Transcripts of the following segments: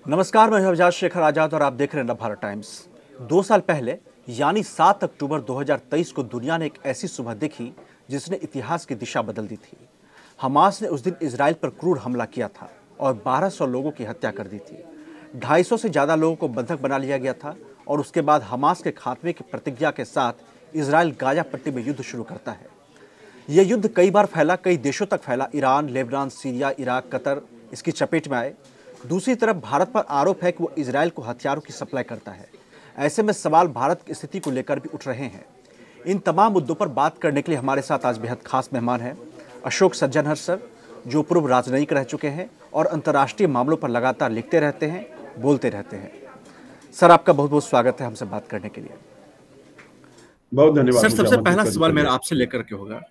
नमस्कार, मैं अवजात शेखर आजाद और आप देख रहे हैं नवभारत टाइम्स। 2 साल पहले यानी 7 अक्टूबर 2023 को दुनिया ने एक ऐसी सुबह देखी जिसने इतिहास की दिशा बदल दी थी। हमास ने उस दिन इजराइल पर क्रूर हमला किया था और 1200 लोगों की हत्या कर दी थी। 250 से ज़्यादा लोगों को बंधक बना लिया गया था और उसके बाद हमास के खात्मे की प्रतिज्ञा के साथ इजराइल गाजा पट्टी में युद्ध शुरू करता है। यह युद्ध कई बार फैला, कई देशों तक फैला। Iran, Lebanon, Syria, Iraq, Qatar इसकी चपेट में आए। दूसरी तरफ भारत पर आरोप है कि वो इजराइल को हथियारों की सप्लाई करता है। ऐसे में सवाल भारत की स्थिति को लेकर भी उठ रहे हैं। इन तमाम मुद्दों पर बात करने के लिए हमारे साथ आज बेहद खास मेहमान हैं अशोक सज्जनहर सर, जो पूर्व राजनयिक रह चुके हैं और अंतर्राष्ट्रीय मामलों पर लगातार लिखते रहते हैं, बोलते रहते हैं। सर, आपका बहुत बहुत स्वागत है हमसे बात करने के लिए। बहुत धन्यवाद सर। सबसे पहला सवाल मेरा आपसे लेकर के होगा।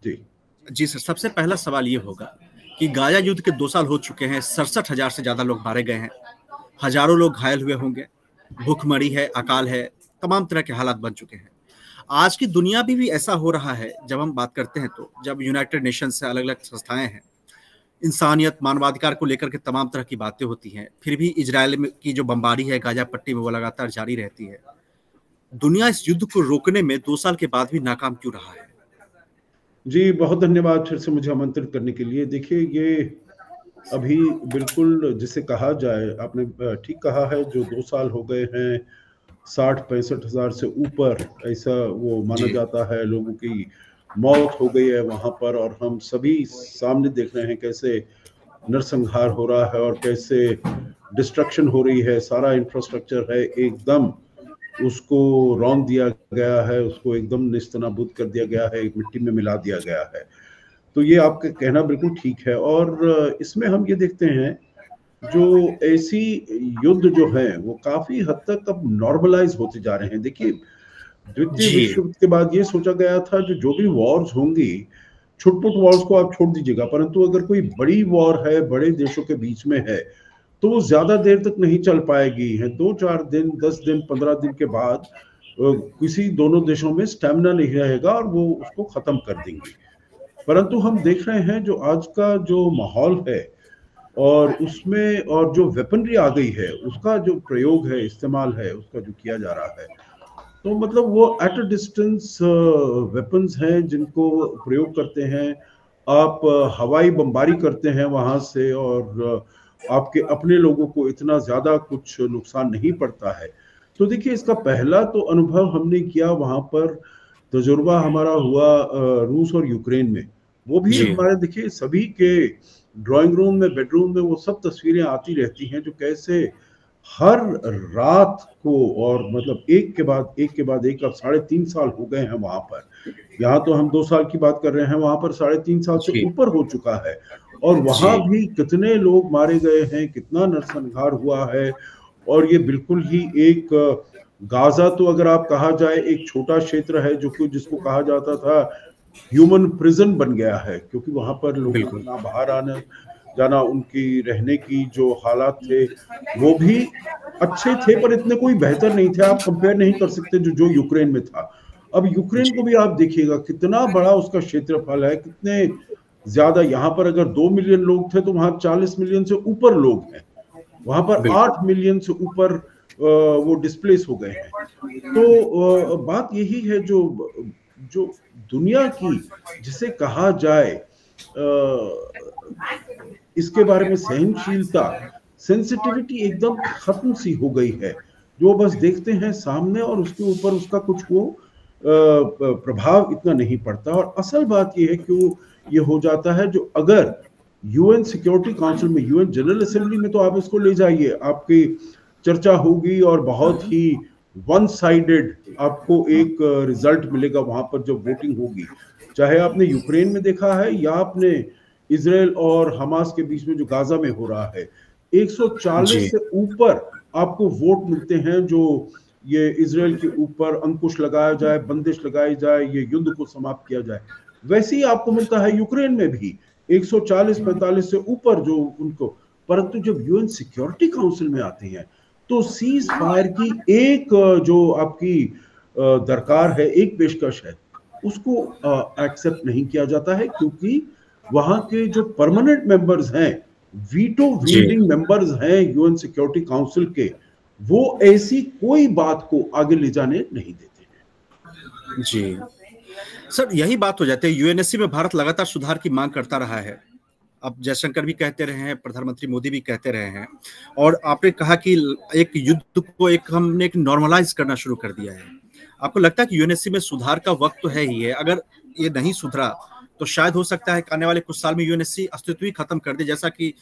जी सर, सबसे पहला सवाल ये होगा कि गाजा युद्ध के 2 साल हो चुके हैं। 67,000 से ज्यादा लोग मारे गए हैं, हजारों लोग घायल हुए होंगे, भूखमरी है, अकाल है, तमाम तरह के हालात बन चुके हैं। आज की दुनिया भी ऐसा हो रहा है। जब हम बात करते हैं तो जब यूनाइटेड नेशन से अलग अलग संस्थाएं हैं, इंसानियत, मानवाधिकार को लेकर के तमाम तरह की बातें होती हैं, फिर भी इजराइल में की जो बमबारी है गाजा पट्टी में वो लगातार जारी रहती है। दुनिया इस युद्ध को रोकने में 2 साल के बाद भी नाकाम क्यों रहा है? जी, बहुत धन्यवाद फिर से मुझे आमंत्रित करने के लिए। देखिए, ये अभी बिल्कुल जिसे कहा जाए, आपने ठीक कहा है, जो 2 साल हो गए हैं, 60-65 हजार से ऊपर ऐसा वो माना जाता है लोगों की मौत हो गई है वहां पर। और हम सभी सामने देख रहे हैं कैसे नरसंहार हो रहा है और कैसे डिस्ट्रक्शन हो रही है। सारा इंफ्रास्ट्रक्चर है एकदम उसको रौंद दिया गया है, उसको एकदम निस्तनाबूद कर दिया गया है, मिट्टी में मिला दिया गया है। तो ये आपका कहना बिल्कुल ठीक है। और इसमें हम ये देखते हैं जो ऐसी युद्ध जो है वो काफी हद तक अब नॉर्मलाइज होते जा रहे हैं। देखिए, द्वितीय विश्व युद्ध के बाद ये सोचा गया था जो भी वॉर्स होंगी, छुटपुट वॉर्स को आप छोड़ दीजिएगा, परंतु अगर कोई बड़ी वॉर है, बड़े देशों के बीच में है, तो वो ज्यादा देर तक नहीं चल पाएगी है। 2-4 दिन, 10 दिन, 15 दिन के बाद किसी दोनों देशों में स्टैमिना नहीं रहेगा और वो उसको खत्म कर देंगे। परंतु हम देख रहे हैं जो आज का जो माहौल है और उसमें और जो वेपनरी आ गई है, उसका जो प्रयोग है, इस्तेमाल है, उसका जो किया जा रहा है, तो मतलब वो एट अ डिस्टेंस वेपन्स हैं जिनको प्रयोग करते हैं। आप हवाई बमबारी करते हैं वहां से और आपके अपने लोगों को इतना ज्यादा कुछ नुकसान नहीं पड़ता है। तो देखिए, इसका पहला तो अनुभव हमने किया वहां पर, तजुर्बा हमारा हुआ रूस और यूक्रेन में। वो भी हमारे देखिए सभी के ड्राइंग रूम में, बेडरूम में वो सब तस्वीरें आती रहती हैं जो कैसे हर रात को, और मतलब एक के बाद एक, अब 3.5 साल हो गए हैं वहां पर। यहाँ तो हम 2 साल की बात कर रहे हैं, वहां पर 3.5 साल से ऊपर हो चुका है। और वहां भी कितने लोग मारे गए हैं, कितना नरसंहार हुआ है। और ये बिल्कुल ही एक गाजा तो अगर आप कहा जाए एक छोटा क्षेत्र है जो जिसको कहा जाता था ह्यूमन प्रिजन बन गया है, क्योंकि वहां पर लोगों को ना बाहर आना जाना, उनकी रहने की जो हालात थे वो भी अच्छे थे पर इतने कोई बेहतर नहीं थे। आप कंपेयर नहीं कर सकते जो यूक्रेन में था। अब यूक्रेन को भी आप देखिएगा कितना बड़ा उसका क्षेत्रफल है, कितने ज्यादा। यहाँ पर अगर 2 मिलियन लोग थे तो वहां 40 मिलियन से ऊपर लोग हैं। वहां पर 8 मिलियन से ऊपर वो डिस्प्लेस हो गए हैं। तो बात यही है जो दुनिया की जिसे कहा जाए इसके बारे में सहनशीलता, सेंसिटिविटी एकदम खत्म सी हो गई है। जो बस देखते हैं सामने और उसके ऊपर उसका कुछ वो प्रभाव इतना नहीं पड़ता। और असल बात ये है क्यों ये हो जाता है, जो अगर यूएन सिक्योरिटी काउंसिल में, यूएन जनरल असेंबली में, तो आप इसको ले जाइए, आपकी चर्चा होगी और बहुत ही वन साइडेड आपको एक रिजल्ट मिलेगा वहां पर जब वोटिंग होगी। चाहे आपने यूक्रेन में देखा है या आपने इजराइल और हमास के बीच में जो गाजा में हो रहा है, 140 से ऊपर आपको वोट मिलते हैं जो ये इजराइल के ऊपर अंकुश लगाया जाए, बंदिश लगाई जाए, ये युद्ध को समाप्त किया जाए। वैसे ही आपको मिलता है यूक्रेन में भी 140-45 से ऊपर जो उनको। परंतु जब यूएन सिक्योरिटी काउंसिल में आते हैं तो सीज फायर की एक जो आपकी दरकार है, एक पेशकश है, उसको एक्सेप्ट नहीं किया जाता है, क्योंकि वहां के जो परमानेंट मेंबर्स हैं वीटो वील्डिंग मेंबर्स हैं यूएन सिक्योरिटी काउंसिल के, वो ऐसी कोई बात को आगे ले जाने नहीं देते हैं। जी सर, यही बात हो जाती है। यूएनएससी में भारत लगातार सुधार की मांग करता रहा है। अब जयशंकर भी कहते रहे हैं, प्रधानमंत्री मोदी भी कहते रहे हैं, और आपने कहा कि एक युद्ध को हमने एक नॉर्मलाइज करना शुरू कर दिया है। आपको लगता है कि यूएनएससी में सुधार का वक्त तो है ही है, अगर ये नहीं सुधरा तो शायद हो सकता है कि आने वाले कुछ साल में यूएनएससी अस्तित्व ही खत्म कर दे, जैसा कि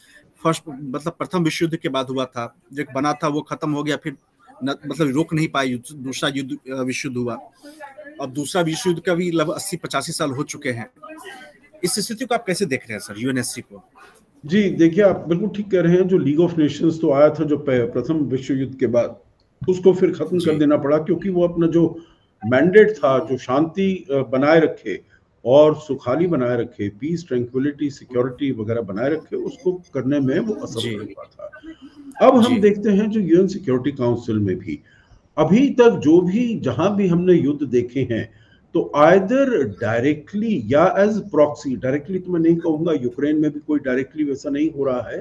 प्रथम विश्व युद्ध के बाद हुआ था। जो बना था वो खत्म हो गया, फिर रोक नहीं पाई, दूसरा विश्व युद्ध हुआ। अब दूसरा विश्व युद्ध का भी लगभग 80-85 साल हो चुके हैं। इस स्थिति को आप कैसे देख रहे हैं सर, यूएनएससी को? जी देखिए, आप बिल्कुल ठीक कह रहे हैं। जो लीग ऑफ नेशंस तो आया था जो प्रथम विश्व युद्ध के बाद, उसको फिर खत्म कर देना पड़ा, क्योंकि वो अपना जो मैंडेट था, जो शांति बनाए रखे और सुखाली बनाए रखे, पीस, ट्रैंक्विलिटी, सिक्योरिटी वगैरह बनाए रखे, उसको करने में वो असफल हुआ था। अब हम देखते हैं जो यूएन सिक्योरिटी काउंसिल में भी अभी तक जो भी जहां भी हमने युद्ध देखे हैं, तो आइदर डायरेक्टली या एज प्रॉक्सी, डायरेक्टली तो मैं नहीं कहूंगा, यूक्रेन में भी कोई डायरेक्टली वैसा नहीं हो रहा है,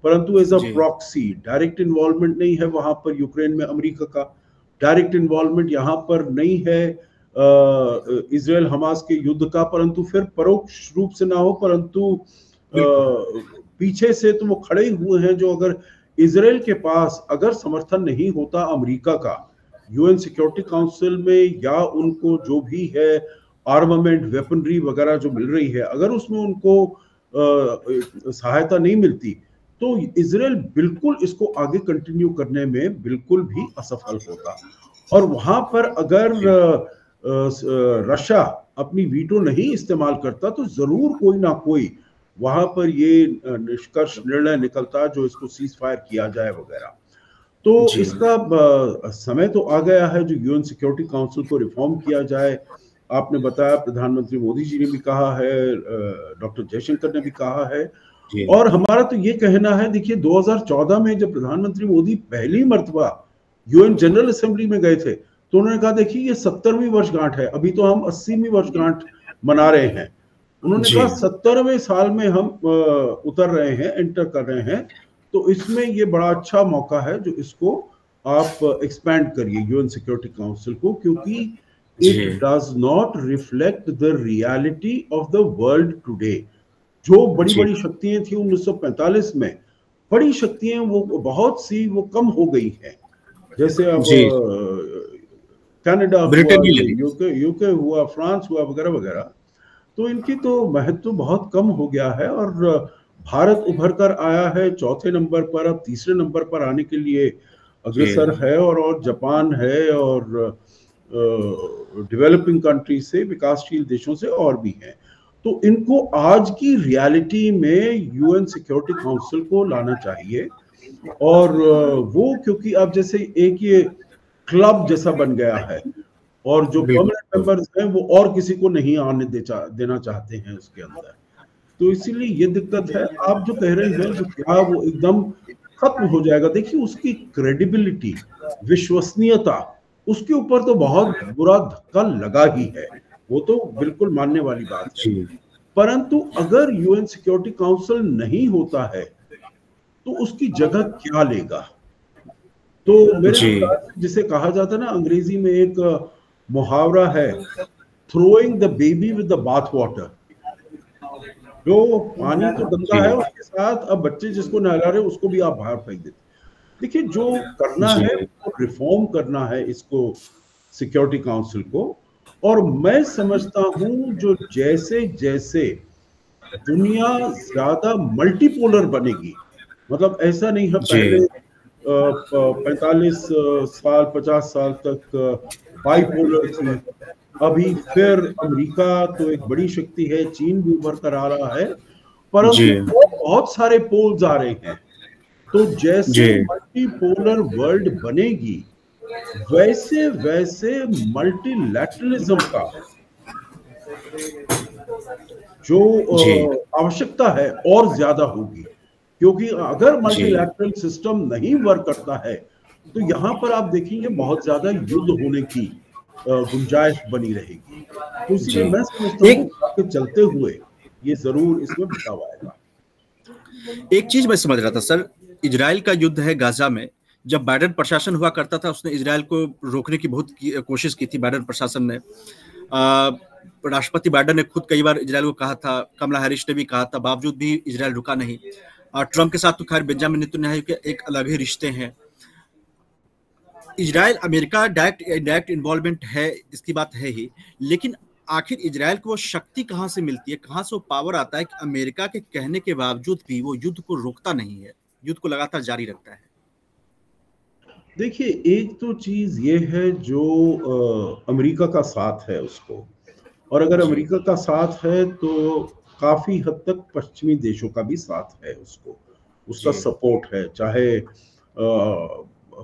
परंतु as a proxy, direct involvement नहीं है वहां पर यूक्रेन में अमेरिका का, डायरेक्ट इन्वॉल्वमेंट यहाँ पर नहीं है इजराइल हमास के युद्ध का, परंतु फिर परोक्ष रूप से ना हो, परंतु पीछे से तो वो खड़े हुए हैं। जो अगर इजराइल के पास अगर समर्थन नहीं होता अमेरिका का यूएन सिक्योरिटी काउंसिल में, या उनको जो भी है आर्मामेंट, वेपनरी वगैरह जो मिल रही है, अगर उसमें उनको सहायता नहीं मिलती, तो इजराइल बिल्कुल इसको आगे कंटिन्यू करने में बिल्कुल भी असफल होता। और वहां पर अगर रशिया अपनी वीटो नहीं इस्तेमाल करता, तो जरूर कोई ना कोई वहां पर ये निष्कर्ष निर्णय निकलता जो इसको सीज फायर किया जाए वगैरह। तो इसका समय तो आ गया है जो यूएन सिक्योरिटी काउंसिल को रिफॉर्म किया जाए। आपने बताया, प्रधानमंत्री मोदी जी ने भी कहा है, डॉक्टर जयशंकर ने भी कहा है, और हमारा तो ये कहना है। देखिए 2014 में जब प्रधानमंत्री मोदी पहली मर्तबा यूएन जनरल असेंबली में गए थे, तो उन्होंने कहा देखिए ये 70वीं वर्षगांठ है, अभी तो हम 80वीं वर्षगांठ मना रहे हैं। उन्होंने कहा 70वें साल में हम उतर रहे हैं, एंटर कर रहे हैं, तो इसमें ये बड़ा अच्छा मौका है जो इसको आप एक्सपैंड करिए यूएन सिक्योरिटी काउंसिल को, क्योंकि it does not reflect the reality of the world today. जो बड़ी बड़ी शक्तियां थी 1945 में, बड़ी शक्तियां वो बहुत सी वो कम हो गई हैं, जैसे अब कनाडा हुआ, यूके हुआ, फ्रांस हुआ वगैरह वगैरह, तो इनकी तो महत्व बहुत कम हो गया है। और भारत उभर कर आया है चौथे नंबर पर, अब तीसरे नंबर पर आने के लिए अग्रसर है, और जापान है, और डेवलपिंग कंट्री से, विकासशील देशों से और भी हैं। तो इनको आज की रियलिटी में यूएन सिक्योरिटी काउंसिल को लाना चाहिए। और वो क्योंकि अब जैसे एक ये क्लब जैसा बन गया है, और जो परमानेंट मेंबर्स हैं वो और किसी को नहीं आने देना चाहते हैं उसके अंदर, तो इसीलिए ये दिक्कत है। आप जो कह रहे हैं जो क्या वो एकदम खत्म हो जाएगा, देखिए उसकी क्रेडिबिलिटी, विश्वसनीयता, उसके ऊपर तो बहुत बुरा धक्का लगा ही है, वो तो बिल्कुल मानने वाली बात है। परंतु अगर यूएन सिक्योरिटी काउंसिल नहीं होता है तो उसकी जगह क्या लेगा? तो मेरे जिसे कहा जाता है ना, अंग्रेजी में एक मुहावरा है, throwing the baby with the bath water. जो पानी तो गंदा है, उसके साथ अब बच्चे जिसको नहला रहे उसको भी आप बाहर फेंक देते। देखिए जो करना है वो रिफॉर्म करना है इसको, सिक्योरिटी काउंसिल को। और मैं समझता हूं जो जैसे जैसे दुनिया ज्यादा मल्टीपोलर बनेगी, मतलब ऐसा नहीं है पहले 45 साल 50 साल तक बाइपोलर थी, अभी फिर अमेरिका तो एक बड़ी शक्ति है, चीन भी उभर कर आ रहा है, परंतु बहुत सारे पोल्स आ रहे हैं। तो जैसे मल्टीपोलर वर्ल्ड बनेगी, वैसे वैसे मल्टीलैटरलिज्म का जो आवश्यकता है और ज्यादा होगी, क्योंकि अगर मल्टीलैटरल सिस्टम नहीं वर्क करता है तो यहाँ पर आप देखेंगे बहुत ज्यादा युद्ध होने की गुंजाइश बनी रहेगी। तो इसलिए मैं समझता हूँ कि चलते हुए ये जरूर इसमें बदलाव आएगा। एक चीज मैं समझ रहा था सर, इजराइल का युद्ध है गाजा में। जब बाइडेन प्रशासन हुआ करता था, उसने इजराइल को रोकने की बहुत कोशिश की थी बाइडेन प्रशासन ने। राष्ट्रपति बाइडेन ने खुद कई बार इजराइल को कहा था, कमला हैरिस ने भी कहा था, बावजूद भी इजराइल रुका नहीं। ट्रंप के साथ तो खैर बेंजामिन नेतन्याहू के एक अलग ही रिश्ते हैं। इजराइल अमेरिका डायरेक्ट इन्वॉल्वमेंट है, इसकी बात है ही, लेकिन आखिर इजराइल को वो शक्ति कहां से मिलती है, कहां से वो पावर आता है कि अमेरिका के कहने के बावजूद भी वो युद्ध को रोकता नहीं है, युद्ध को लगातार जारी रखता है? देखिए, एक तो चीज ये है जो अमेरिका का साथ है उसको, और अगर अमेरिका का साथ है तो काफी हद तक पश्चिमी देशों का भी साथ है उसको, उसका सपोर्ट है, चाहे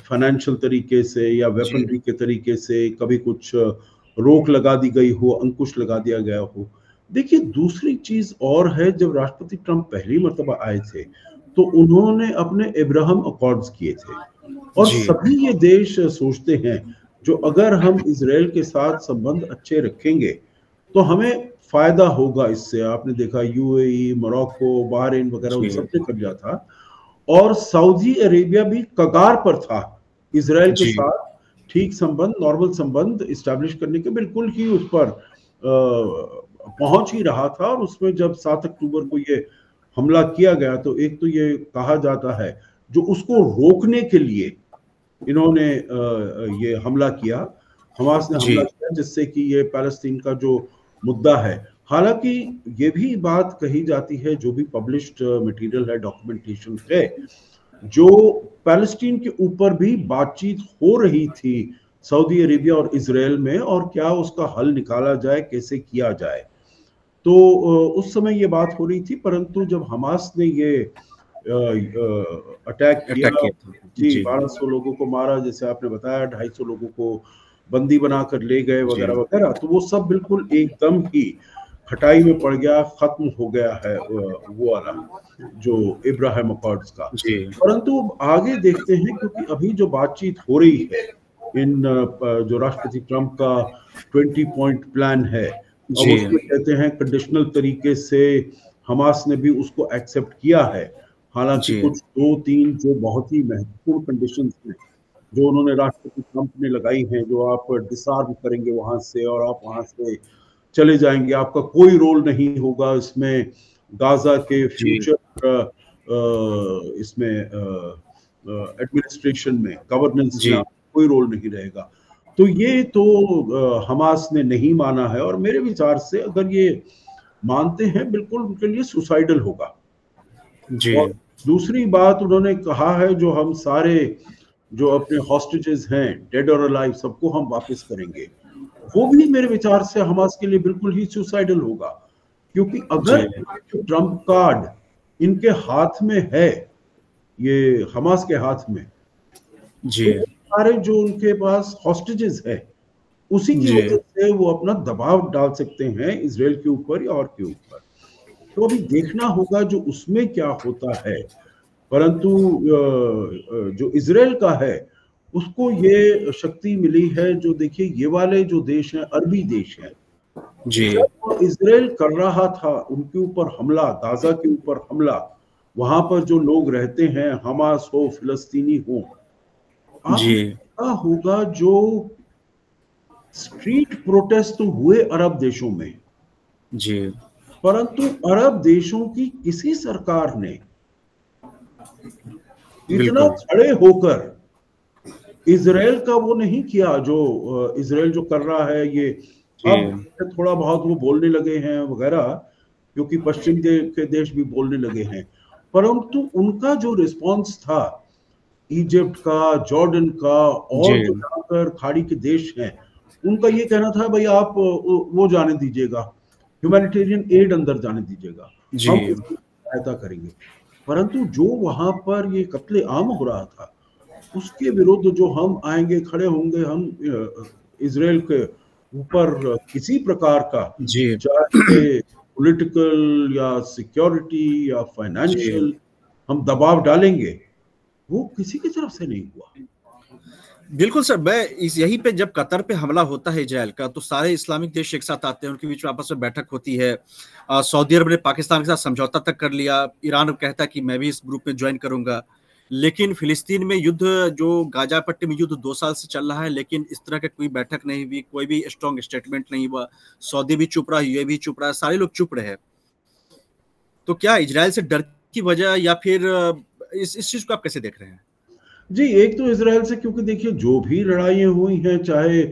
फाइनेंशियल तरीके से या वेपनरी के तरीके से, कभी कुछ रोक लगा दी गई हो, अंकुश लगा दिया गया हो। देखिए, दूसरी चीज और है, जब राष्ट्रपति ट्रंप पहली मर्तबा आए थे तो उन्होंने अपने अब्राहम अकॉर्ड्स किए थे, और सभी ये देश सोचते हैं जो अगर हम इजराइल के साथ संबंध अच्छे रखेंगे तो हमें फायदा होगा इससे। आपने देखा यूएई, मोरक्को, बहरीन वगैरह उन सब ने कर लिया था, और सऊदी अरेबिया भी कगार पर था इजराइल के साथ ठीक संबंध, नॉर्मल संबंध इस्टेब्लिश करने के, बिल्कुल ही उस पर पहुंच ही रहा था। और उसमें जब 7 अक्टूबर को ये हमला किया गया तो एक तो ये कहा जाता है जो उसको रोकने के लिए इन्होंने ये हमला किया, हमास ने हमला किया, जिससे कि ये पैलेस्टीन का जो मुद्दा है, हालांकि ये भी बात कही जाती है, जो भी पब्लिश्ड मटेरियल है, डॉक्यूमेंटेशन है, जो पैलेस्टीन के ऊपर भी बातचीत हो रही थी सऊदी अरेबिया और इजराइल में, और क्या उसका हल निकाला जाए, कैसे किया जाए। तो उस समय ये बात हो रही थी, परंतु जब हमास ने ये अटैक किया, 1200 लोगों को मारा, जैसे आपने बताया, 250 लोगों को बंदी बनाकर ले गए वगैरह वगैरह, तो वो सब बिल्कुल एकदम ही खटाई में पड़ गया, खत्म हो गया है वो वाला जो इब्राहिम अकॉर्ड्स का। परंतु आगे देखते हैं, क्योंकि अभी जो बातचीत हो रही है, इन जो राष्ट्रपति ट्रंप का 20 पॉइंट प्लान है, अब उसमें कहते हैं कंडीशनल तरीके से हमास ने भी उसको एक्सेप्ट किया है। हालांकि कुछ 2-3 जो बहुत ही महत्वपूर्ण कंडीशंस हैं जो उन्होंने राष्ट्रपति ट्रंप ने लगाई हैं, जो आप डिसआर्म करेंगे वहां से और आप वहां से चले जाएंगे, आपका कोई रोल नहीं होगा इसमें, गाजा के फ्यूचर इसमें एडमिनिस्ट्रेशन में, गवर्नेंस में कोई रोल नहीं रहेगा। तो ये तो हमास ने नहीं माना है, और मेरे विचार से अगर ये मानते हैं, बिल्कुल उनके लिए सुसाइडल होगा। और दूसरी बात उन्होंने कहा है, जो हम सारे जो अपने हॉस्टेजेस हैं, डेड और अलाइव, सबको हम वापस करेंगे, वो भी मेरे विचार से हमास के लिए बिल्कुल ही सुसाइडल होगा। क्योंकि अगर ट्रम्प कार्ड इनके हाथ में है, ये हमास के हाथ में, तो सारे जो उनके पास हॉस्टेजेस है, उसी की वजह से वो अपना दबाव डाल सकते हैं इजराइल के ऊपर या और के ऊपर। तो अभी देखना होगा जो उसमें क्या होता है। परंतु जो इजराइल का है, उसको ये शक्ति मिली है, जो देखिए ये वाले जो देश हैं, अरबी देश हैं, जब इजराइल कर रहा था उनके ऊपर हमला, गाजा के ऊपर हमला, वहां पर जो लोग रहते हैं, हमास हो, फिलिस्तीनी हो, आपका होगा जो स्ट्रीट प्रोटेस्ट तो हुए अरब देशों में, परंतु अरब देशों की किसी सरकार ने इतना खड़े होकर इजराइल का वो नहीं किया, जो इजराइल जो कर रहा है ये। अब थोड़ा बहुत वो बोलने लगे हैं वगैरह, क्योंकि पश्चिम के देश भी बोलने लगे हैं, परंतु उनका जो रिस्पांस था, इजिप्ट का, जॉर्डन का, और जो जाकर खाड़ी के देश हैं, उनका ये कहना था, भाई आप वो जाने दीजिएगा, ह्यूमैनिटेरियन एड अंदर जाने दीजिएगा, हम उसकी सहायता करेंगे। परंतु जो वहां पर ये कत्ले आम हो रहा था, उसके विरुद्ध जो हम आएंगे, खड़े होंगे, हम इजराइल के ऊपर किसी प्रकार का, चाहे पॉलिटिकल या सिक्योरिटी या फाइनेंशियल, हम दबाव डालेंगे, वो किसी की तरफ से नहीं हुआ। बिल्कुल सर, मैं इस यहीं पे जब कतर पे हमला होता है इजराइल का, तो सारे इस्लामिक देश एक साथ आते हैं, उनके बीच में आपस में बैठक होती है। सऊदी अरब ने पाकिस्तान के साथ समझौता तक कर लिया, ईरान कहता है कि मैं भी इस ग्रुप में ज्वाइन करूंगा। लेकिन फिलिस्तीन में युद्ध, जो गाजा पट्टी में युद्ध 2 साल से चल रहा है, लेकिन इस तरह की कोई बैठक नहीं हुई, कोई भी स्ट्रॉन्ग स्टेटमेंट नहीं हुआ। सऊदी भी चुप रहा, यूएई भी चुप रहा, सारे लोग चुप रहे। तो क्या इजराइल से डर की वजह, या फिर इस चीज को आप कैसे देख रहे हैं? जी, एक तो इसराइल से, क्योंकि देखिए जो भी लड़ाइयाँ हुई हैं, चाहे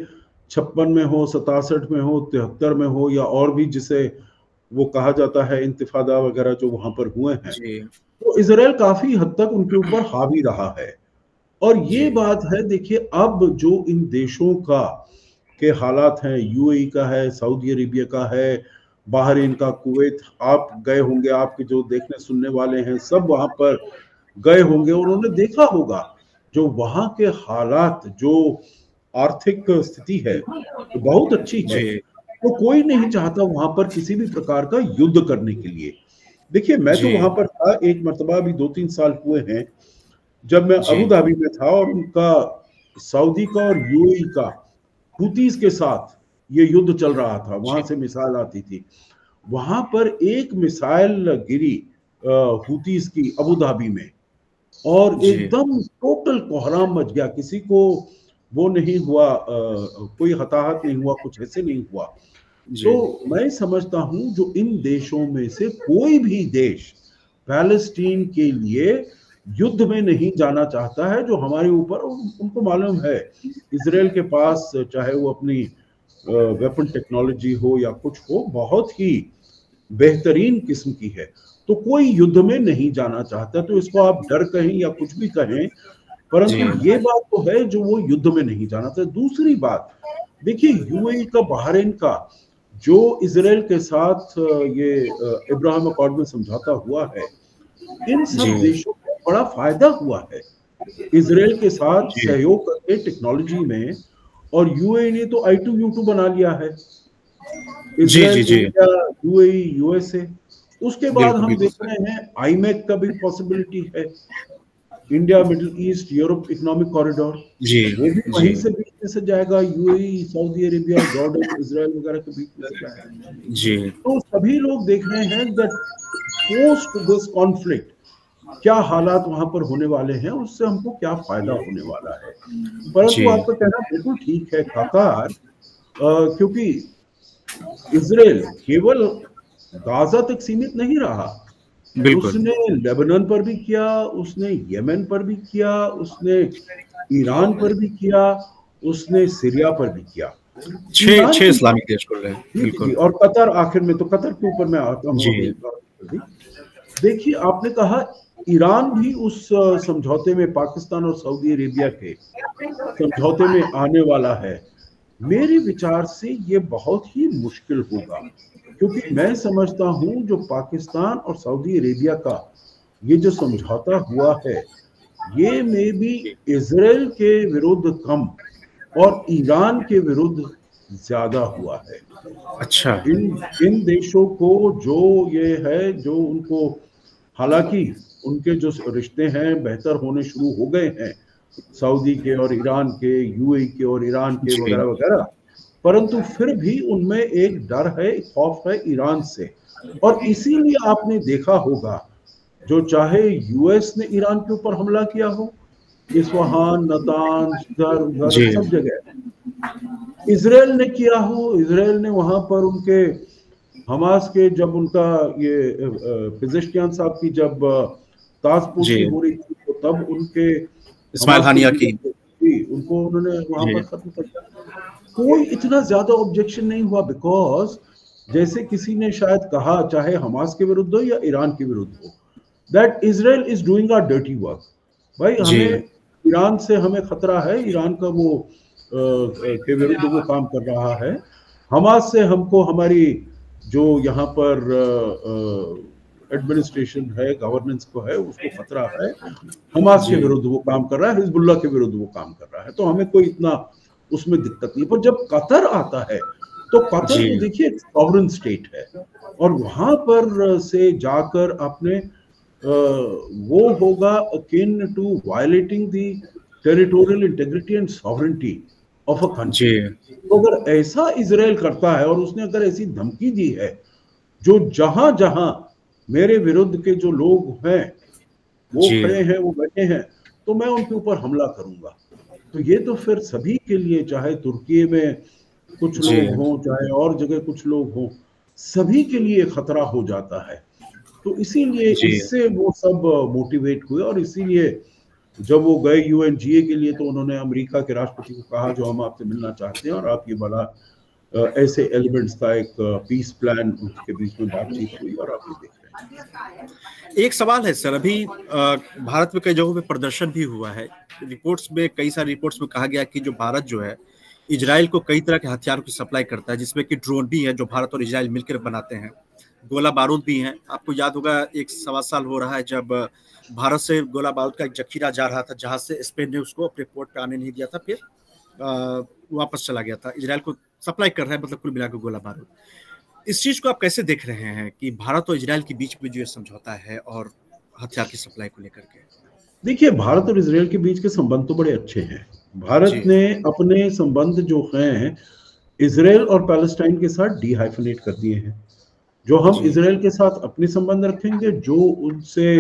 56 में हो, 67 में हो, 73 में हो, या और भी जिसे वो कहा जाता है इंतिफादा वगैरह जो वहां पर हुए हैं, जी तो इसराइल काफी हद तक उनके ऊपर हावी रहा है। और ये जी बात है, देखिए अब जो इन देशों का के हालात हैं, यूएई का है, सऊदी अरेबिया का है, बहरीन का, कुवैत, आप गए होंगे, आपके जो देखने सुनने वाले हैं सब वहां पर गए होंगे, उन्होंने देखा होगा जो वहां के हालात, जो आर्थिक स्थिति है तो बहुत अच्छी है। जी तो कोई नहीं चाहता वहां पर किसी भी प्रकार का युद्ध करने के लिए। देखिए मैं तो जी वहां पर था एक मरतबा, अभी 2-3 साल हुए हैं, जब मैं जी अबू धाबी में था, और उनका सऊदी का और यूएई का हुतीज के साथ ये युद्ध चल रहा था, वहां जी से मिसाइल आती थी। वहां पर एक मिसाइल गिरी हुतीज की अबू धाबी में, और जी एकदम टोटल कोहराम मच गया, किसी को वो नहीं हुआ, कोई हताहत नहीं हुआ, कुछ ऐसे नहीं हुआ। तो जी मैं समझता हूं जो इन देशों में से कोई भी देश पैलेस्टीन के लिए युद्ध में नहीं जाना चाहता है, जो हमारे ऊपर, उनको मालूम है इसराइल के पास चाहे वो अपनी वेपन टेक्नोलॉजी हो या कुछ हो, बहुत ही बेहतरीन किस्म की है, तो कोई युद्ध में नहीं जाना चाहता। तो इसको आप डर कहें या कुछ भी कहें, परंतु जी ये बात तो है जो वो युद्ध में नहीं जाना चाहता। दूसरी बात, देखिए यूएई का, बहरीन का, जो इसराइल के साथ ये इब्राहिम अकॉर्ड में समझौता हुआ है, इन सब जी देशों को बड़ा फायदा हुआ है इसराइल के साथ जी सहयोग करके टेक्नोलॉजी में। और यूएई ने तो I2U2 बना लिया है, जी इसराइल, जी जी इंडिया, यूएई, यूएसए। उसके बाद बिल्कुल हम बिल्कुल देख सर। रहे हैं आईमेक का भी पॉसिबिलिटी है, India middle east Europe economic corridor, जी वो भी जी वहीं से बीच में से जाएगा, UAE, Saudi Arabia, Jordan, Israel वगैरह के बीच में से जाएगा। जी तो सभी लोग देख रहे हैं दैट पोस्ट दिस कॉन्फ्लिक्ट क्या हालात वहां पर होने वाले हैं, उससे हमको क्या फायदा होने वाला है। परंतु जी आपका कहना बिल्कुल ठीक है कतार, क्योंकि इसराइल केवल गाजा तक सीमित नहीं रहा, बिल्कुल। उसने लेबनान पर भी किया, उसने यमन पर भी किया, उसने ईरान पर भी किया, उसने सीरिया पर भी किया। छह ईरान छह की, इस्लामिक देश खुल रहे हैं, जी जी जी, बिल्कुल। और कतर आखिर में, तो कतर के ऊपर मैं आता हूँ जी अभी। देखिए आपने कहा ईरान भी उस समझौते में, पाकिस्तान और सऊदी अरेबिया के समझौते में आने वाला है। मेरे विचार से ये बहुत ही मुश्किल होगा, क्योंकि मैं समझता हूं जो पाकिस्तान और सऊदी अरेबिया का ये जो समझौता हुआ है, ये में भी इजराइल के विरुद्ध कम और ईरान के विरुद्ध ज्यादा हुआ है। अच्छा। इन इन देशों को जो ये है, जो उनको, हालांकि उनके जो रिश्ते हैं बेहतर होने शुरू हो गए हैं, सऊदी के और ईरान के, यूएई के और ईरान के जी वगैरह वगैरह, परंतु फिर भी उनमें एक डर है, एक खौफ है ईरान से। और इसीलिए आपने देखा होगा, जो चाहे यूएस ने ईरान के ऊपर हमला किया हो, इस्फहान, नतांज, इधर उधर जी सब जगह, इसराइल ने किया हो, इसराइल ने वहां पर उनके हमास के, जब उनका ये पिज़ेश्कियान साहब की जब ताजपोशी जी हो रही थी, तो तब उनके इस्माइल हमास के हानिया की। लीडर थी, उनको उन्होंने वहां जी पर खत्म कर दिया। कोई इतना ज्यादा ऑब्जेक्शन नहीं हुआ, बिकॉज जैसे किसी ने शायद कहा, चाहे हमास के विरुद्ध हो या ईरान के विरुद्ध हो, that Israel is doing a dirty work. भाई जी हमें ईरान से हमें खतरा है, ईरान का वो के विरुद्ध वो काम कर रहा है, हमास से हमको हमारी जो यहाँ पर एडमिनिस्ट्रेशन है, गवर्नेंस को है, उसको खतरा है, हमास के जी विरुद्ध वो काम कर रहा है, हिजबुल्लाह के विरुद्ध वो काम कर रहा है, तो हमें कोई इतना उसमें दिक्कत नहीं। पर जब कतर आता है, तो कतर जी तो देखिए एक सॉवरेन स्टेट है, और वहां पर से जाकर आपने वो होगा akin to violating the territorial integrity and sovereignty of a country. जी तो अगर ऐसा इजराइल करता है और उसने अगर ऐसी धमकी दी है, जो जहां जहां मेरे विरुद्ध के जो लोग हैं वो जी खड़े हैं, वो बैठे हैं, तो मैं उनके ऊपर हमला करूंगा, तो ये तो फिर सभी के लिए, चाहे तुर्की में कुछ जी लोग हों, चाहे और जगह कुछ लोग हों, सभी के लिए खतरा हो जाता है। तो इसीलिए जी इससे वो सब मोटिवेट हुए, और इसीलिए जब वो गए यूएनजीए के लिए, तो उन्होंने अमेरिका के राष्ट्रपति को कहा जो हम आपसे मिलना चाहते हैं, और आप ये बड़ा ऐसे एलिमेंट्स का एक पीस प्लान उनके बीच में बातचीत हुई, और आप ये देख रहे हैं। एक सवाल है सर, अभी भारत में कई जगहों पे प्रदर्शन भी हुआ है। रिपोर्ट्स में, कई सारी रिपोर्ट्स में कहा गया कि जो भारत जो है इजराइल को कई तरह के हथियारों की सप्लाई करता है, जिसमें कि ड्रोन भी है जो भारत और इजराइल मिलकर बनाते हैं, गोला बारूद भी हैं। आपको याद होगा 1-1.25 साल हो रहा है जब भारत से गोला बारूद का एक जखीरा जा रहा था, जहाज से स्पेन ने उसको अपने पोर्ट पे आने नहीं दिया था, फिर वापस चला गया था। इजराइल को सप्लाई कर रहा है, मतलब कुल मिलाकर गोला बारूद। इस चीज को आप कैसे देख रहे हैं कि भारत और इजराइल के बीच में जो समझौता है और हथियार की सप्लाई को लेकर के? देखिए, भारत और इजराइल के बीच के संबंध तो बड़े अच्छे हैं। भारत ने अपने संबंध जो हैं इजराइल और पैलेस्टाइन के साथ डीहाइफनेट कर दिए हैं। जो हम इजराइल के साथ अपने संबंध रखेंगे, जो उनसे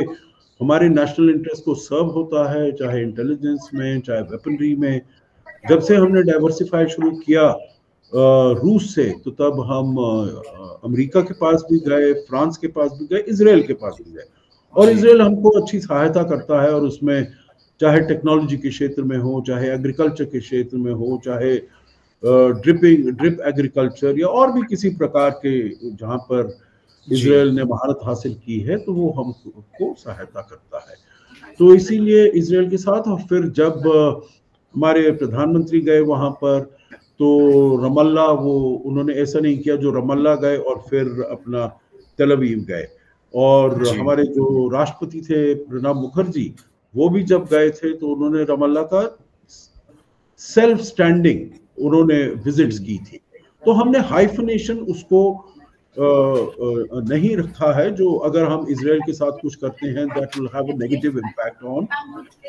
हमारे नेशनल इंटरेस्ट को सर्व होता है, चाहे इंटेलिजेंस में, चाहे वेपनरी में। जब से हमने डाइवर्सिफाई शुरू किया रूस से, तो तब हम अमेरिका के पास भी गए, फ्रांस के पास भी गए, इजराइल के पास भी गए, और इजराइल हमको अच्छी सहायता करता है। और उसमें चाहे टेक्नोलॉजी के क्षेत्र में हो, चाहे एग्रीकल्चर के क्षेत्र में हो, चाहे ड्रिप एग्रीकल्चर या और भी किसी प्रकार के जहाँ पर इजराइल ने महारत हासिल की है, तो वो हमको सहायता करता है। तो इसीलिए इजराइल के साथ, और फिर जब हमारे प्रधानमंत्री गए वहाँ पर, तो रमल्ला, वो उन्होंने ऐसा नहीं किया जो रमल्ला गए और फिर अपना तेल अवीव गए। और हमारे जो राष्ट्रपति थे प्रणब मुखर्जी, वो भी जब गए थे तो उन्होंने रमल्ला का सेल्फ स्टैंडिंग उन्होंने विजिट्स की थी। तो हमने हाइफनेशन उसको नहीं रखा है, जो अगर हम इजराइल के साथ कुछ करते हैं that will have a negative impact on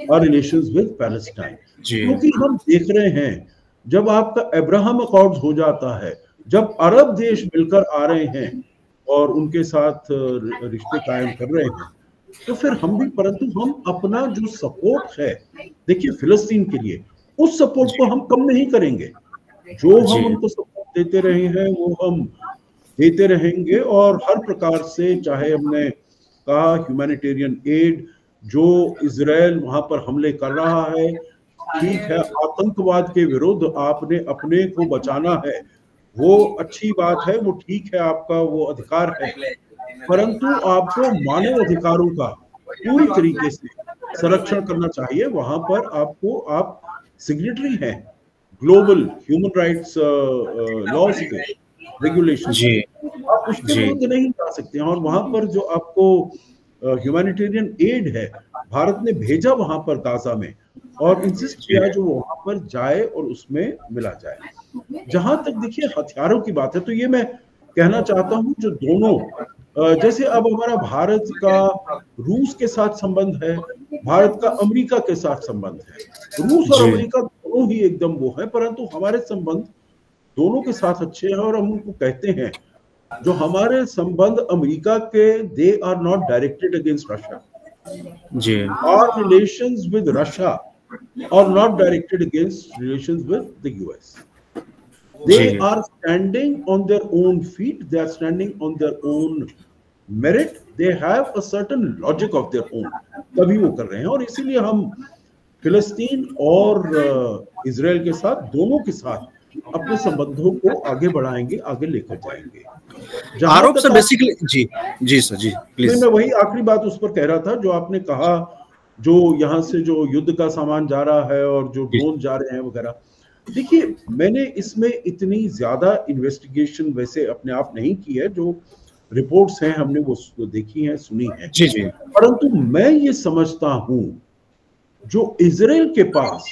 our relations with Palestine. क्योंकि हम देख रहे हैं, जब आपका अब्राहम अकॉर्ड्स हो जाता है, जब अरब देश मिलकर आ रहे हैं और उनके साथ रिश्ते कायम कर रहे हैं, तो फिर हम भी, परंतु हम अपना जो सपोर्ट है, देखिए फिलिस्तीन के लिए, उस सपोर्ट को हम कम नहीं करेंगे। जो हम उनको सपोर्ट देते रहे हैं वो हम देते रहेंगे, और हर प्रकार से, चाहे हमने कहा ह्यूमैनिटेरियन एड, जो इजराइल वहां पर हमले कर रहा है, ठीक है, आतंकवाद के विरुद्ध आपने अपने को बचाना है, वो अच्छी बात है, वो ठीक है, आपका वो अधिकार है, परंतु आपको मानव अधिकारों का पूरी तरीके से संरक्षण करना चाहिए। वहां पर आपको, आप सिग्नेटरी हैं ग्लोबल ह्यूमन राइट्स लॉज के, रेगुलेशन, आप उसके विरुद्ध नहीं जा सकते हैं। और वहां पर जो आपको ह्यूमैनिटेरियन एड है, भारत ने भेजा वहां पर गाजा में, और इंसिस्ट किया जो वहां पर जाए और उसमें मिला जाए। जहां तक देखिए हथियारों की बात है, तो ये मैं कहना चाहता हूं, जो दोनों, जैसे अब हमारा भारत का रूस के साथ संबंध है, भारत का अमेरिका के साथ संबंध है, रूस और अमेरिका दोनों ही एकदम वो है, परंतु हमारे संबंध दोनों के साथ अच्छे हैं। और हम उनको कहते हैं, जो हमारे संबंध अमेरिका के, they are not directed against Russia, our relations with Russia are not directed against relations with the US. They are standing on their own feet. They are standing on their own merit. They have a certain logic of their own. तभी वो कर रहे हैं, और इसीलिए हम फिलिस्तीन और इजराइल के साथ, दोनों के साथ अपने संबंधों को आगे बढ़ाएंगे, आगे लेकर जाएंगे। आरोप सर बेसिकली, जी सर, जी प्लीज। मैं वही आखिरी बात उस पर कह रहा था, जो आपने कहा, जो यहाँ से जो युद्ध का सामान जा रहा है और जो ड्रोन जा रहे हैं वगैरह। देखिए, मैंने इसमें इतनी ज्यादा इन्वेस्टिगेशन वैसे अपने आप नहीं की है, जो रिपोर्ट्स हैं हमने वो देखी हैं, सुनी है, जी। परंतु मैं ये समझता हूं, जो इजराइल के पास,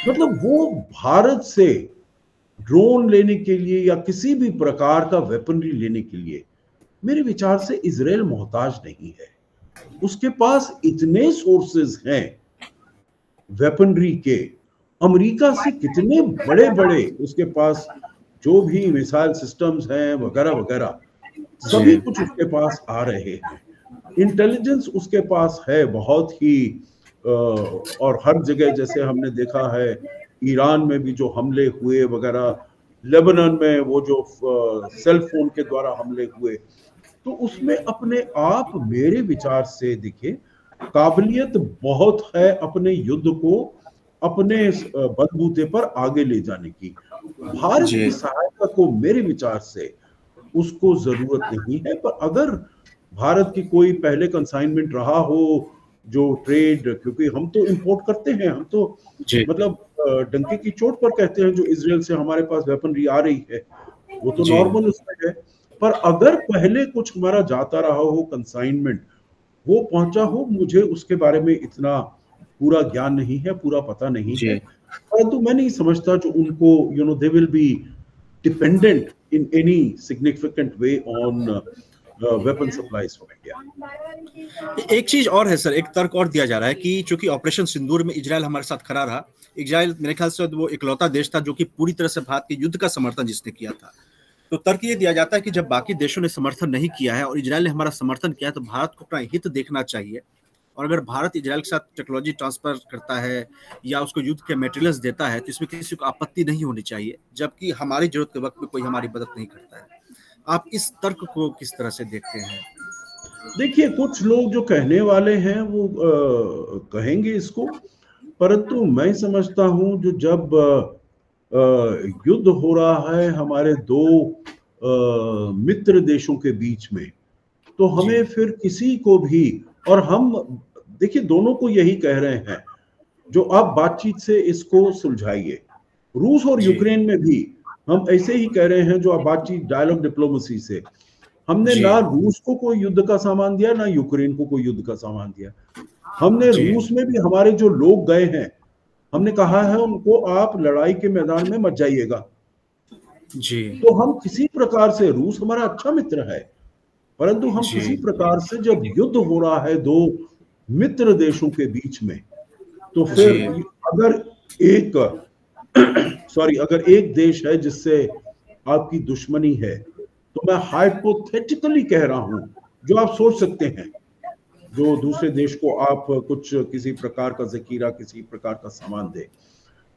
मतलब वो भारत से ड्रोन लेने के लिए या किसी भी प्रकार का वेपनरी लेने के लिए, मेरे विचार से इजराइल मोहताज नहीं है। उसके पास इतने सोर्सेज हैं, वेपनरी के, अमेरिका से कितने बड़े बड़े उसके पास जो भी मिसाइल सिस्टम्स हैं वगैरह वगैरह, सभी कुछ उसके पास आ रहे हैं। इंटेलिजेंस उसके पास है बहुत ही, और हर जगह जैसे हमने देखा है, ईरान में भी जो हमले हुए वगैरह, लेबनान में वो जो सेल फोन के द्वारा हमले हुए, तो उसमें अपने आप मेरे विचार से देखिए काबिलियत बहुत है अपने युद्ध को अपने बलबूते पर आगे ले जाने की। भारत की सहायता को मेरे विचार से उसको जरूरत नहीं है, पर अगर भारत की कोई पहले कंसाइनमेंट रहा हो जो ट्रेड, क्योंकि हम तो इंपोर्ट करते हैं, हम तो मतलब डंके की चोट पर कहते हैं जो इजराइल से हमारे पास वेपनरी आ रही है वो तो नॉर्मल उसमें है, पर अगर पहले कुछ हमारा जाता रहा हो कंसाइनमेंट, वो पहुंचा हो, मुझे उसके बारे में इतना पूरा ज्ञान नहीं है, पूरा पता नहीं है, परंतु मैं नहीं समझता जो उनको they will be dependent in any significant way on weapon supplies from India. एक चीज और है सर, एक तर्क और दिया जा रहा है कि चूंकि ऑपरेशन सिंदूर में इजराइल हमारे साथ खड़ा रहा, इजराइल मेरे ख्याल से वो इकलौता देश था जो कि पूरी तरह से भारत के युद्ध का समर्थन जिसने किया था, तो तर्क ये दिया जाता है कि जब बाकी देशों ने समर्थन नहीं किया है और इजराइल ने हमारा समर्थन किया है तो भारत को अपना हित देखना चाहिए, और अगर भारत इजराइल के साथ टेक्नोलॉजी ट्रांसफर करता है या उसको युद्ध के मटेरियल्स देता है तो इसमें किसी को आपत्ति नहीं होनी चाहिए, जबकि हमारी जरूरत के वक्त में कोई हमारी मदद नहीं करता है। आप इस तर्क को किस तरह से देखते हैं? देखिए, कुछ लोग जो कहने वाले हैं वो कहेंगे इसको, परंतु मैं समझता हूं जो जब युद्ध हो रहा है हमारे दो मित्र देशों के बीच में, तो हमें फिर किसी को भी, और हम देखिए दोनों को यही कह रहे हैं जो आप बातचीत से इसको सुलझाइए। रूस और यूक्रेन में भी हम ऐसे ही कह रहे हैं जो आप बातचीत, डायलॉग, डिप्लोमेसी से, हमने ना रूस को कोई युद्ध का सामान दिया ना यूक्रेन को कोई युद्ध का सामान दिया। हमने रूस में भी हमारे जो लोग गए हैं, हमने कहा है उनको आप लड़ाई के मैदान में मत जाइएगा। तो हम किसी प्रकार से, रूस हमारा अच्छा मित्र है, परंतु हम किसी प्रकार से जब युद्ध हो रहा है दो मित्र देशों के बीच में, तो फिर अगर एक देश है जिससे आपकी दुश्मनी है, तो मैं हाइपोथेटिकली कह रहा हूं, जो आप सोच सकते हैं, जो दूसरे देश को आप कुछ किसी प्रकार का जखीरा, किसी प्रकार का सामान दे,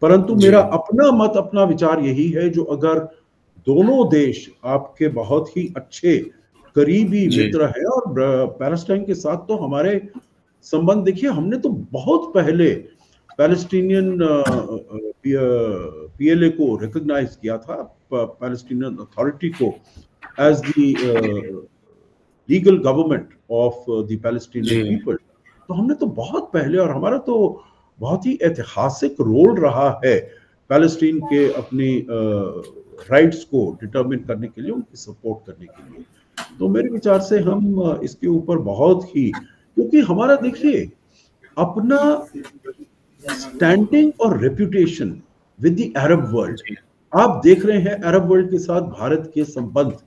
परंतु मेरा अपना मत, अपना विचार यही है, जो अगर दोनों देश आपके बहुत ही अच्छे करीबी मित्र हैं, और पैलेस्टाइन के साथ तो हमारे संबंध, देखिए हमने तो बहुत पहले पैलेस्टीनियन पीएलए को रिकॉग्नाइज किया था, पैलेस्टीनियन अथॉरिटी को as the legal government of the Palestinian people. तो हमने तो बहुत पहले, और हमारा तो बहुत ही ऐतिहासिक रोल रहा है पैलेस्टीन के अपनी राइट्स को डिटरमिन करने के लिए, उनकी सपोर्ट करने के लिए। तो मेरे विचार से हम इसके ऊपर बहुत ही, क्योंकि हमारा देखिए अपना स्टैंडिंग और reputation with the Arab world, आप देख रहे हैं अरब वर्ल्ड के साथ भारत के संबंध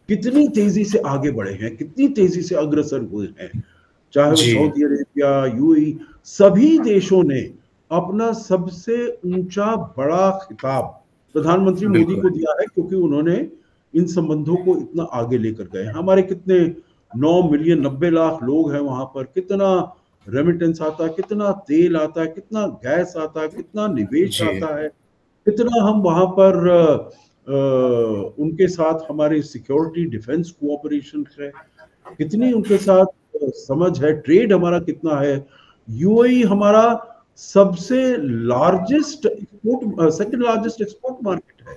कितनी तेजी से आगे बढ़े हैं, कितनी तेजी से अग्रसर हुए हैं, चाहे वो सऊदी अरेबिया, यूएई, सभी देशों ने अपना सबसे ऊंचा बड़ा खिताब प्रधानमंत्री मोदी को दिया है, क्योंकि उन्होंने इन संबंधों को इतना आगे लेकर गए। हमारे कितने 9 मिलियन 90 लाख लोग हैं वहां पर, कितना रेमिटेंस आता है, कितना तेल आता है, कितना गैस आता है, कितना निवेश आता है, कितना हम वहां पर उनके साथ हमारी सिक्योरिटी डिफेंस कोऑपरेशन है, कितनी उनके साथ समझ है, ट्रेड हमारा कितना है। यूएई हमारा सबसे largest export, second largest export market है,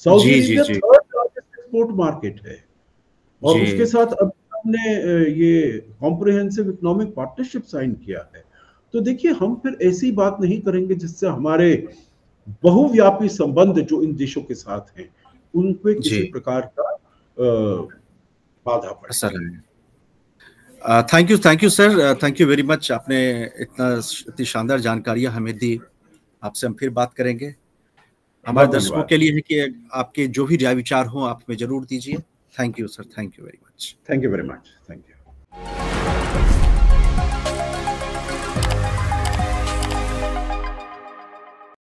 Saudi Arabia third largest export market है, और उसके साथ अब हमने ये कॉम्प्रिहेंसिव इकोनॉमिक पार्टनरशिप साइन किया है। तो देखिए हम फिर ऐसी बात नहीं करेंगे जिससे हमारे बहुव्यापी संबंध जो इन देशों के साथ हैं उन पे किसी प्रकार का बाधा पड़े। Thank you sir, thank you very much. आपने इतनी शानदार जानकारियां हमें दी। आपसे हम फिर बात करेंगे। हमारे दर्शकों के लिए है कि आपके जो भी राय विचार हो आप हमें जरूर दीजिए। Thank you sir, thank you very much. Thank you very much, thank you.